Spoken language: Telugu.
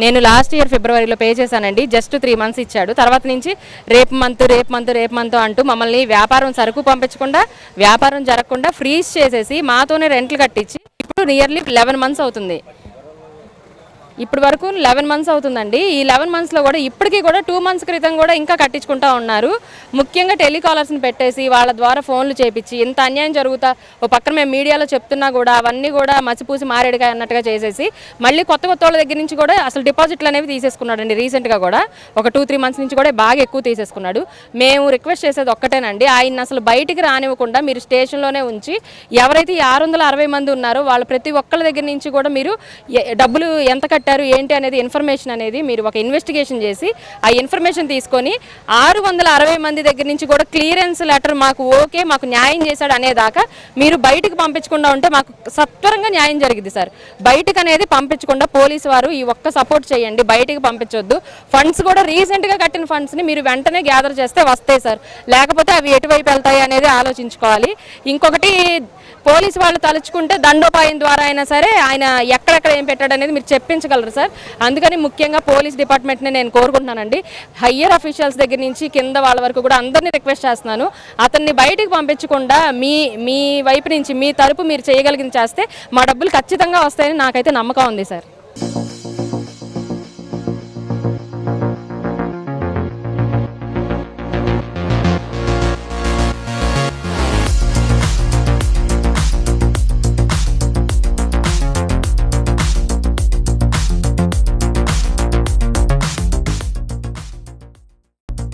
నేను లాస్ట్ ఇయర్ ఫిబ్రవరిలో పే చేశానండి. జస్ట్ 3 months ఇచ్చాడు. తర్వాత నుంచి రేపు మంత్ అంటూ మమ్మల్ని వ్యాపారం సరుకు పంపించకుండా, వ్యాపారం జరగకుండా ఫ్రీజ్ చేసేసి మాతోనే రెంట్లు కట్టించి ఇప్పుడు నియర్లీ 11 months అవుతుంది. ఇప్పటి వరకు 11 months అవుతుందండి. ఈ 11 monthsలో కూడా ఇప్పటికీ కూడా 2 months క్రితం కూడా ఇంకా కట్టించుకుంటూ ఉన్నారు. ముఖ్యంగా టెలికాలర్స్ని పెట్టేసి వాళ్ళ ద్వారా ఫోన్లు చేపించి ఇంత అన్యాయం జరుగుతా ఓ పక్కన మేము మీడియాలో చెప్తున్నా కూడా అవన్నీ కూడా మసిపూసి మారేడుగా అన్నట్టుగా చేసేసి మళ్ళీ కొత్త వాళ్ళ దగ్గర నుంచి కూడా అసలు డిపాజిట్లు అనేవి తీసేసుకున్నాడండి. రీసెంట్గా కూడా ఒక 2-3 months నుంచి కూడా బాగా ఎక్కువ తీసేసుకున్నాడు. మేము రిక్వెస్ట్ చేసేది ఒక్కటేనండి, ఆయన అసలు బయటికి రానివ్వకుండా మీరు స్టేషన్లోనే ఉంచి ఎవరైతే 660 మంది ఉన్నారో వాళ్ళ ప్రతి ఒక్కళ్ళ దగ్గర నుంచి కూడా మీరు డబ్బులు ఎంత ఏంటి అనేది ఇన్ఫర్మేషన్ అనేది మీరు ఒక ఇన్వెస్టిగేషన్ చేసి ఆ ఇన్ఫర్మేషన్ తీసుకొని 660 మంది దగ్గర నుంచి కూడా క్లియరెన్స్ లెటర్ మాకు ఓకే, మాకు న్యాయం చేశాడు అనేదాకా మీరు బయటకు పంపించకుండా ఉంటే మాకు సత్వరంగా న్యాయం జరిగింది సార్. బయటకు అనేది పంపించకుండా పోలీసు వారు ఈ ఒక్క సపోర్ట్ చేయండి, బయటకు పంపించొద్దు. ఫండ్స్ కూడా రీసెంట్గా కట్టిన ఫండ్స్ని మీరు వెంటనే గ్యాదర్ చేస్తే వస్తాయి సార్, లేకపోతే అవి ఎటువైపు వెళ్తాయి అనేది ఆలోచించుకోవాలి. ఇంకొకటి పోలీసు వాళ్ళు తలుచుకుంటే దండోపాయం ద్వారా అయినా సరే ఆయన ఎక్కడెక్కడ ఏం పెట్టాడు అనేది మీరు చెప్పించగలరు సార్. అందుకని ముఖ్యంగా పోలీస్ డిపార్ట్మెంట్ని నేను కోరుకుంటున్నానండి. హయ్యర్ అఫీషియల్స్ దగ్గర నుంచి కింద వాళ్ళ వరకు కూడా అందరినీ రిక్వెస్ట్ చేస్తున్నాను, అతన్ని బయటికి పంపించకుండా మీ వైపు నుంచి మీ తరపు మీరు చేయగలిగింది చేస్తే మా డబ్బులు ఖచ్చితంగా వస్తాయని నాకైతే నమ్మకం ఉంది సార్.